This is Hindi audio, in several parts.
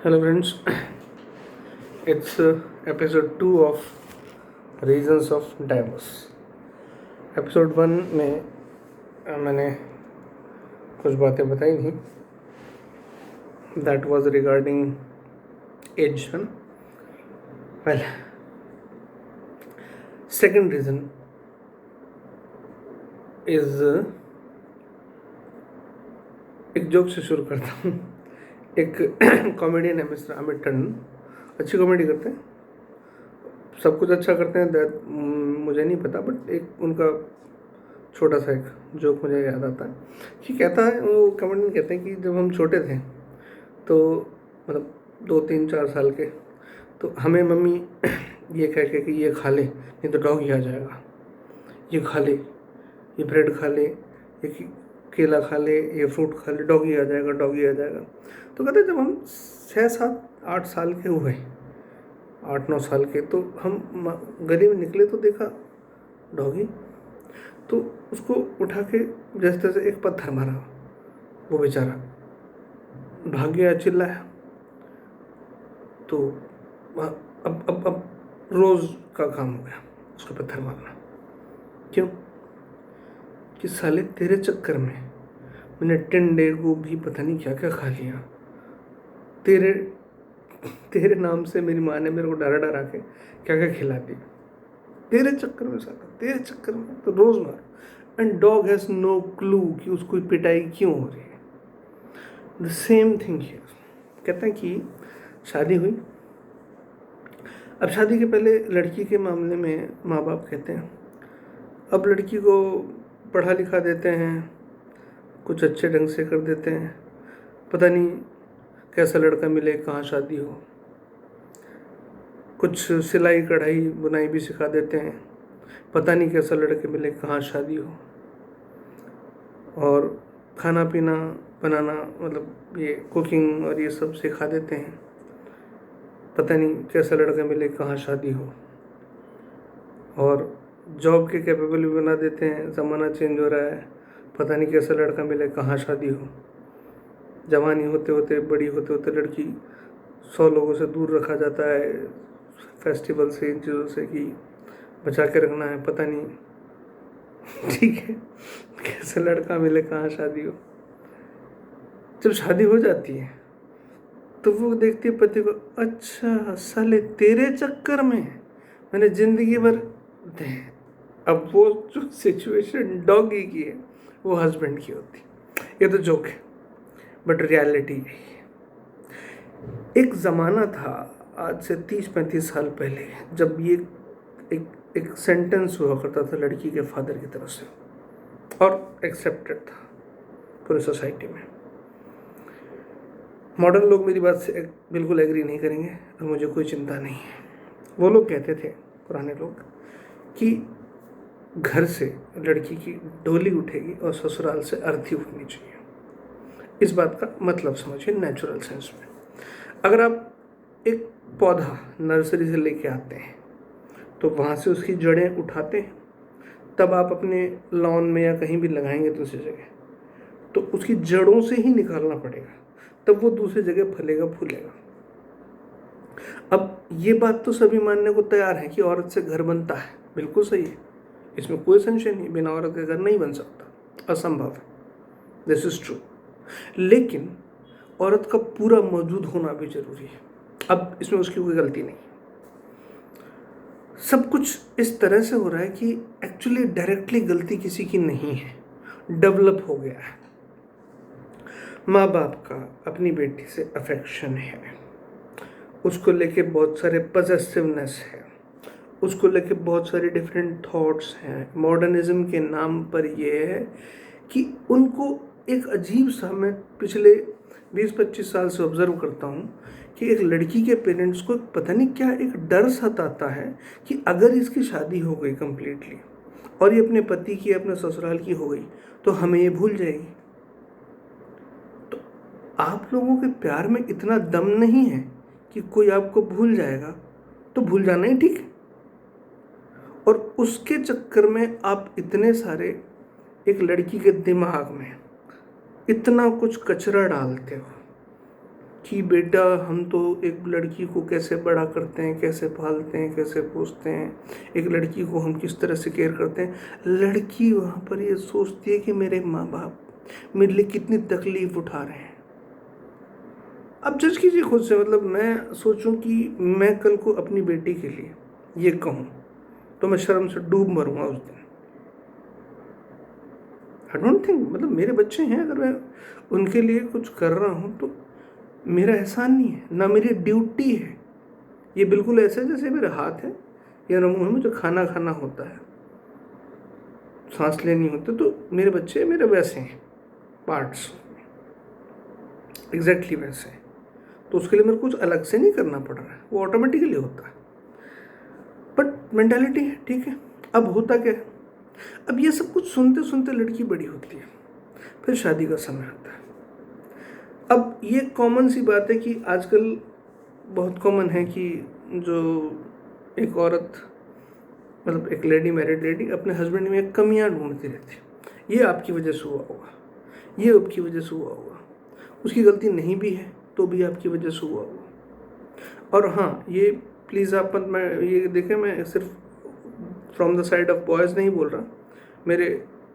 Hello friends, it's episode 2 of Reasons of Divorce. Episode 1 में मैंने कुछ बातें बताई थी. That was regarding age. Well, second reason is एक जोक से शुरू करता हूँ. एक कॉमेडियन है मिस्टर अमित टंडन, अच्छी कॉमेडी करते हैं, सब कुछ अच्छा करते हैं. दैट मुझे नहीं पता, बट एक उनका छोटा सा एक जोक मुझे याद आता है कि कहता है, वो कॉमेडियन कहते हैं कि जब हम छोटे थे तो मतलब 2-3-4 साल के, तो हमें मम्मी ये कह के कि ये खा ले नहीं तो डॉगी आ जाएगा, ये खा ले, ये ब्रेड खा ले, ये केला खा ले, ये फ्रूट खा ले, डॉगी आ जाएगा, डॉगी आ जाएगा. तो कहते जब हम 6-7-8 साल के हुए, 8-9 साल के, तो हम गली में निकले तो देखा डॉगी, तो उसको उठा के जैसे तैसे एक पत्थर मारा. वो बेचारा भाग गया, चिल्लाया. तो अब रोज़ का काम हो गया उसको पत्थर मारना. क्यों? कि साले तेरे चक्कर में मैंने टिंडे को भी पता नहीं क्या क्या खा लिया. तेरे नाम से मेरी माँ ने मेरे को डरा के क्या क्या खिला दिया. तेरे चक्कर में साला, तेरे चक्कर में तो रोज़ मार. And dog has no clue कि उसको पिटाई क्यों हो रही है. The same thing here. कहते हैं कि शादी हुई. अब शादी के पहले लड़की के मामले में माँ बाप कहते हैं अब लड़की को पढ़ा लिखा देते हैं, कुछ अच्छे ढंग से कर देते हैं, पता नहीं कैसा लड़का मिले, कहाँ शादी हो. कुछ सिलाई कढ़ाई बुनाई भी सिखा देते हैं, पता नहीं कैसा लड़के मिले, कहाँ शादी हो. और खाना पीना बनाना, मतलब ये कुकिंग और ये सब सिखा देते हैं, पता नहीं कैसा लड़का मिले, कहाँ शादी हो. और जॉब के कैपेबल भी बना देते हैं, ज़माना चेंज हो रहा है, पता नहीं कैसा लड़का मिले, कहाँ शादी हो. जवानी होते होते, बड़ी होते होते लड़की 100 लोगों से दूर रखा जाता है, फेस्टिवल से, इन चीज़ों से कि बचा के रखना है, पता नहीं ठीक है कैसे लड़का मिले, कहाँ शादी हो. जब शादी हो जाती है तो वो देखती है पति को, अच्छा साले तेरे चक्कर में मैंने ज़िंदगी भर दे. अब वो जो सिचुएशन डॉगी की है वो हस्बैंड की होती. ये तो जोक है, बट रियलिटी है. एक ज़माना था आज से 30-35 साल पहले, जब ये एक सेंटेंस हुआ करता था लड़की के फादर की तरफ से, और एक्सेप्टेड था पूरी सोसाइटी में. मॉडर्न लोग मेरी बात से बिल्कुल एग्री नहीं करेंगे और मुझे कोई चिंता नहीं है. वो लोग कहते थे, पुराने लोग, कि घर से लड़की की डोली उठेगी और ससुराल से अर्थी उठनी चाहिए. इस बात का मतलब समझिए नेचुरल सेंस में. अगर आप एक पौधा नर्सरी से लेके आते हैं तो वहाँ से उसकी जड़ें उठाते हैं, तब आप अपने लॉन में या कहीं भी लगाएंगे दूसरी जगह, तो उसकी जड़ों से ही निकालना पड़ेगा, तब वो दूसरी जगह फलेगा, फूलेगा. अब ये बात तो सभी मानने को तैयार है कि औरत से घर बनता है, बिल्कुल सही है, इसमें कोई संशय नहीं. बिना औरत के घर नहीं बन सकता, असंभव है. This is true. लेकिन औरत का पूरा मौजूद होना भी जरूरी है. अब इसमें उसकी कोई गलती नहीं. सब कुछ इस तरह से हो रहा है कि एक्चुअली डायरेक्टली गलती किसी की नहीं है, डेवलप हो गया है. माँ बाप का अपनी बेटी से अफेक्शन है, उसको लेके बहुत सारे पॉजिटिवनेस है, उसको लेके बहुत सारे डिफरेंट थॉट्स हैं. मॉडर्निज्म के नाम पर ये है कि उनको एक अजीब सा, मैं पिछले 20-25 साल से ऑब्ज़र्व करता हूँ कि एक लड़की के पेरेंट्स को पता नहीं क्या एक डर सताता है कि अगर इसकी शादी हो गई कम्प्लीटली और ये अपने पति की, अपने ससुराल की हो गई, तो हमें ये भूल जाएगी. तो आप लोगों के प्यार में इतना दम नहीं है कि कोई आपको भूल जाएगा, तो भूल जाना ही ठीक है. और उसके चक्कर में आप इतने सारे एक लड़की के दिमाग में इतना कुछ कचरा डालते हो कि बेटा हम तो एक लड़की को कैसे बड़ा करते हैं, कैसे पालते हैं, कैसे पोसते हैं, एक लड़की को हम किस तरह से केयर करते हैं। लड़की वहाँ पर ये सोचती है कि मेरे माँ बाप मेरे लिए कितनी तकलीफ उठा रहे हैं। अब जज कीजिए खुद से, मतलब मैं सोचूं कि मैं कल को अपनी बेटी के लिए ये कहूँ तो मैं शर्म से डूब मरूंगा उस दिन। आई डोंट थिंक, मतलब मेरे बच्चे हैं, अगर मैं उनके लिए कुछ कर रहा हूँ तो मेरा एहसान नहीं है, ना मेरी ड्यूटी है। ये बिल्कुल ऐसा है जैसे मेरा हाथ है या मुंह है, मुझे खाना खाना होता है, सांस लेनी होती है, तो मेरे बच्चे मेरे वैसे हैं पार्ट्स, एग्जैक्टली वैसे हैं। तो उसके लिए मेरे कुछ अलग से नहीं करना पड़ रहा है, वो ऑटोमेटिकली होता है। बट मेंटालिटी है, ठीक है। अब होता क्या है, अब ये सब कुछ सुनते सुनते लड़की बड़ी होती है, फिर शादी का समय आता है। अब ये कॉमन सी बात है कि आजकल बहुत कॉमन है कि जो एक औरत, मतलब एक लेडी, मैरिड लेडी, अपने हस्बैंड में कमियां ढूंढती रहती है। ये आपकी वजह से हुआ होगा, ये आपकी वजह से हुआ होगा, उसकी गलती नहीं भी है तो भी आपकी वजह से हुआ होगा। और हाँ, ये प्लीज़ आप मत, मैं ये देखें, मैं सिर्फ from the side of boys नहीं बोल रहा, मेरे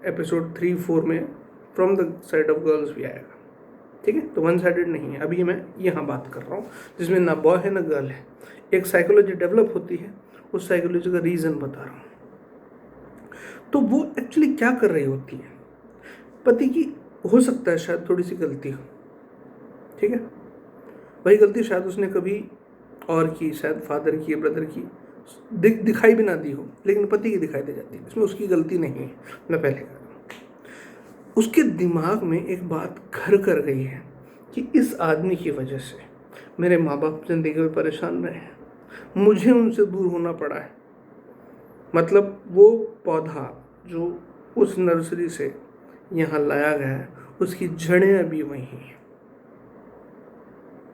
एपिसोड 3-4 में from the side of girls भी आएगा, ठीक है। तो वन साइडेड नहीं है, अभी मैं यहाँ बात कर रहा हूँ जिसमें ना बॉय है ना गर्ल है। एक साइकोलॉजी डेवलप होती है, उस साइकोलॉजी का रीज़न बता रहा हूँ। तो वो एक्चुअली क्या कर रही होती है, पति की हो सकता है शायद थोड़ी सी गलती हो, ठीक है, वही गलती शायद उसने कभी और की, शायद फादर की, ब्रदर की, दिखाई भी ना दी हो, लेकिन पति की दिखाई दे जाती है, इसमें उसकी गलती नहीं है। मैं पहले कह रहा हूँ, उसके दिमाग में एक बात घर कर गई है कि इस आदमी की वजह से मेरे माँ बाप जिंदगी में परेशान रहे हैं, मुझे उनसे दूर होना पड़ा है। मतलब वो पौधा जो उस नर्सरी से यहाँ लाया गया है, उसकी जड़ें अभी वहीं हैं।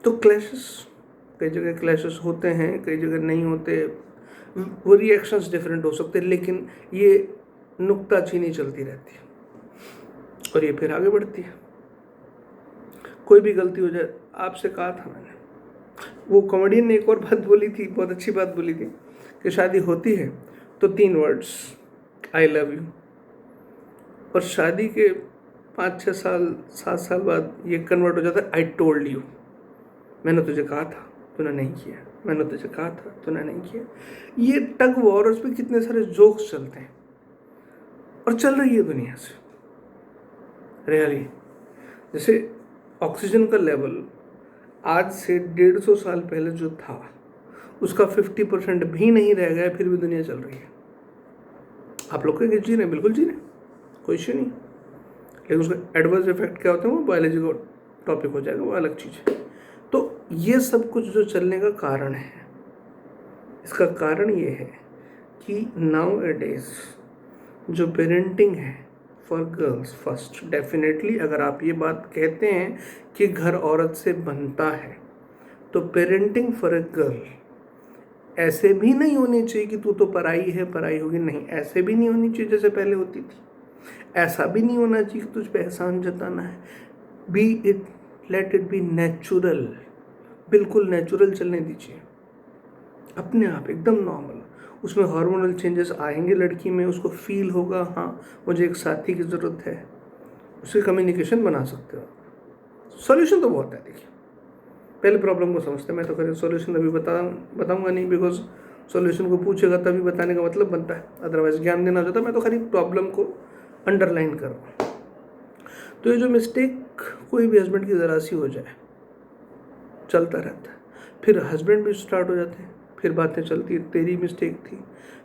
तो क्लैशेस, कई जगह क्लैशेस होते हैं, कई जगह नहीं होते, वो रिएक्शंस डिफरेंट हो सकते हैं, लेकिन ये नुक्ताचीनी चलती रहती है और ये फिर आगे बढ़ती है। कोई भी गलती हो जाए, आपसे कहा था मैंने, वो कॉमेडियन ने एक और बात बोली थी, बहुत अच्छी बात बोली थी कि शादी होती है तो 3 वर्ड्स, आई लव यू, और शादी के 5-6 साल 7 साल बाद ये कन्वर्ट हो जाता है आई टोल्ड यू, मैंने तुझे कहा था तूने नहीं किया, मैंने तुझे कहा था तूने नहीं किया। ये टग वॉर, उस पर कितने सारे जोक्स चलते हैं और चल रही है दुनिया से रियली। जैसे ऑक्सीजन का लेवल आज से 150 साल पहले जो था उसका 50% भी नहीं रह गया, फिर भी दुनिया चल रही है। आप लोग कहेंगे जी रहे, बिल्कुल जी रहे, कोई इश्यू नहीं, लेकिन उसका एडवर्स इफेक्ट क्या होता है वो बायोलॉजी का टॉपिक हो जाएगा, वो अलग चीज़ है। तो ये सब कुछ जो चलने का कारण है, इसका कारण ये है कि नाउ ए डेज जो पेरेंटिंग है फॉर गर्ल्स फर्स्ट, डेफिनेटली अगर आप ये बात कहते हैं कि घर औरत से बनता है, तो पेरेंटिंग फॉर ए गर्ल ऐसे भी नहीं होनी चाहिए कि तू तो पराई है, पराई होगी, नहीं, ऐसे भी नहीं होनी चाहिए जैसे पहले होती थी। ऐसा भी नहीं होना चाहिए कि तुझ पे एहसान जताना है। B it, let it be natural, बिल्कुल नेचुरल चलने दीजिए, अपने आप एकदम नॉर्मल। उसमें हार्मोनल चेंजेस आएंगे लड़की में, उसको फील होगा हाँ मुझे एक साथी की ज़रूरत है, उससे कम्युनिकेशन बना सकते हो। सॉल्यूशन तो बहुत है, देखिए पहले प्रॉब्लम को समझते हैं, मैं तो करें सॉल्यूशन अभी बताऊंगा नहीं, बिकॉज सॉल्यूशन को पूछेगा तभी बताने का मतलब बनता है, अदरवाइज ज्ञान देना होता है। मैं तो खाली प्रॉब्लम को अंडरलाइन कर रहा हूँ। तो ये जो मिस्टेक कोई भी हस्बैंड की ज़रा सी हो जाए, चलता रहता है, फिर हस्बैंड भी स्टार्ट हो जाते हैं, फिर बातें चलती है तेरी मिस्टेक थी,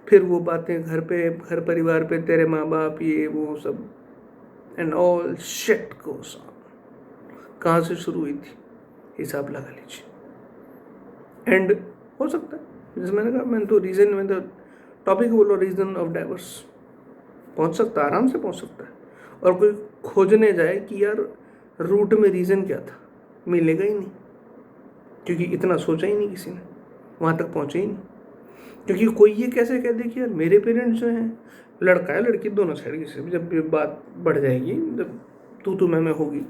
फिर वो बातें घर पे, घर परिवार पे, तेरे माँ बाप, ये वो सब, and all shit goes on. कहाँ से शुरू हुई थी हिसाब लगा लीजिए। एंड हो सकता है, जैसे मैंने कहा, मैंने तो रीज़न, मैं तो टॉपिक बोलो, रीज़न ऑफ डाइवर्स पहुंच सकता है, आराम से पहुंच सकता है। और कोई खोजने जाए कि यार रूट में रीज़न क्या था, मिलेगा ही नहीं, क्योंकि इतना सोचा ही नहीं किसी ने, वहाँ तक पहुँचे ही नहीं। क्योंकि कोई ये कैसे कह दे कि यार मेरे पेरेंट्स जो हैं, लड़का है लड़की दोनों साइड की, जब बात बढ़ जाएगी, जब तू मैं होगी,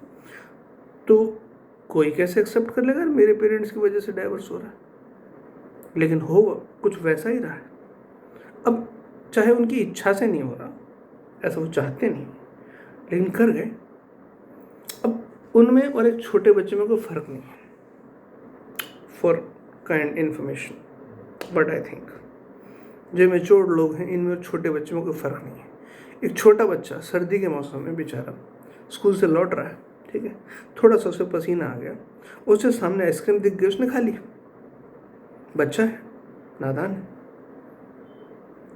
तो कोई कैसे एक्सेप्ट कर लेगा मेरे पेरेंट्स की वजह से डाइवर्स हो रहा है, लेकिन हो कुछ वैसा ही रहा है। अब चाहे उनकी इच्छा से नहीं हो रहा, ऐसा वो चाहते नहीं, लेकिन कर गए। अब उनमें और एक छोटे बच्चे में कोई फ़र्क नहीं है। For kind information, but I think जो मेच्योर्ड लोग हैं इनमें छोटे बच्चों में कोई फ़र्क नहीं है। एक छोटा बच्चा सर्दी के मौसम में बेचारा स्कूल से लौट रहा है, ठीक है, थोड़ा सा उसे पसीना आ गया, उसके सामने आइसक्रीम दिख गई, उसने खा ली। बच्चा है, नादान है,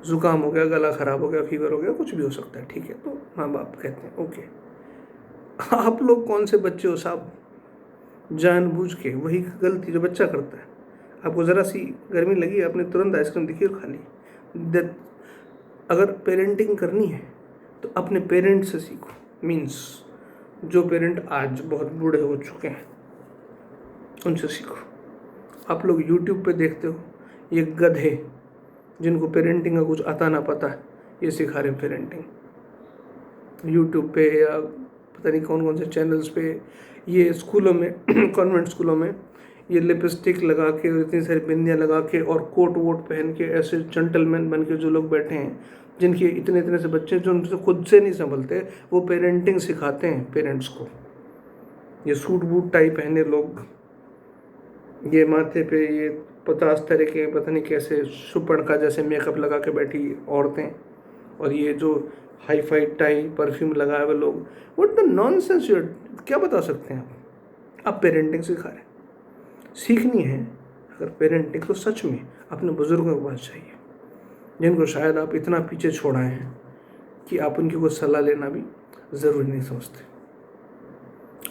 ज़ुकाम हो गया, गला ख़राब हो गया, फीवर हो गया, कुछ भी हो सकता है, ठीक है, तो माँ बाप कहते हैं ओके। आप लोग कौन से बच्चे हो साहब, जानबूझ के वही गलती जो बच्चा करता है, आपको ज़रा सी गर्मी लगी, आपने तुरंत आइसक्रीम दिखी और खा ली। अगर पेरेंटिंग करनी है तो अपने पेरेंट्स से सीखो। मीन्स जो पेरेंट आज बहुत बूढ़े हो चुके हैं उनसे सीखो। आप लोग यूट्यूब पे देखते हो ये गधे जिनको पेरेंटिंग का कुछ आता ना पता है, ये सिखा रहे हैं पेरेंटिंग यूट्यूब पे या पता नहीं कौन कौन से चैनल्स पे। ये स्कूलों में कॉन्वेंट स्कूलों में ये लिपस्टिक लगा के, इतनी सारी बिंदियाँ लगा के और कोट वोट पहन के ऐसे जेंटलमैन बन के जो लोग बैठे हैं, जिनके इतने इतने से बच्चे जो उनसे खुद से नहीं संभलते, वो पेरेंटिंग सिखाते हैं पेरेंट्स को। ये सूट बूट टाई पहने लोग, ये माथे पे ये 50 तरह के पता नहीं कैसे सुपर्णखा जैसे मेकअप लगा के बैठी औरतें, और ये जो हाई फाई टाई परफ्यूम लगाए हुए लोग, व्हाट द नॉनसेंस। क्या बता सकते हैं आप पेरेंटिंग सिखा रहे हैं। सीखनी है अगर पेरेंटिंग तो सच में अपने बुज़ुर्गों के पास चाहिए, जिनको शायद आप इतना पीछे छोड़ाए हैं कि आप उनकी कोई सलाह लेना भी ज़रूरी नहीं समझते।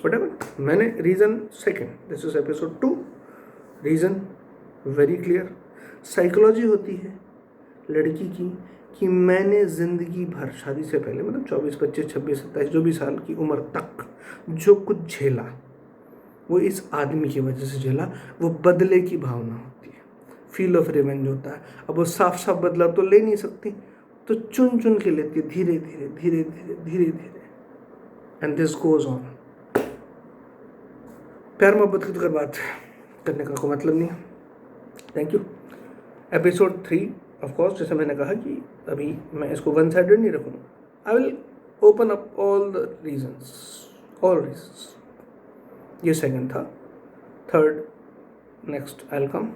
वटेवर मैंने reason second, this is episode 2, reason very clear. Psychology होती है लड़की की कि मैंने ज़िंदगी भर शादी से पहले, मतलब 24, 25, 26, 27 जो भी साल की उम्र तक जो कुछ झेला वो इस आदमी की वजह से झेला। वो बदले की भावना होती है, फील ऑफ रिवेंज होता है। अब वो साफ साफ बदला तो ले नहीं सकती, तो चुन चुन के लेती है, धीरे धीरे धीरे धीरे धीरे धीरे, एंड दिस गोज ऑन। प्यार मोहब्बत की तो बात करने का कोई मतलब नहीं है। Thank you. एपिसोड 3 ऑफकोर्स, जैसे मैंने कहा कि अभी मैं इसको वन साइडेड नहीं रखूँगा। I will open up all the reasons, all reasons. ये सेकंड था। Third next I will come.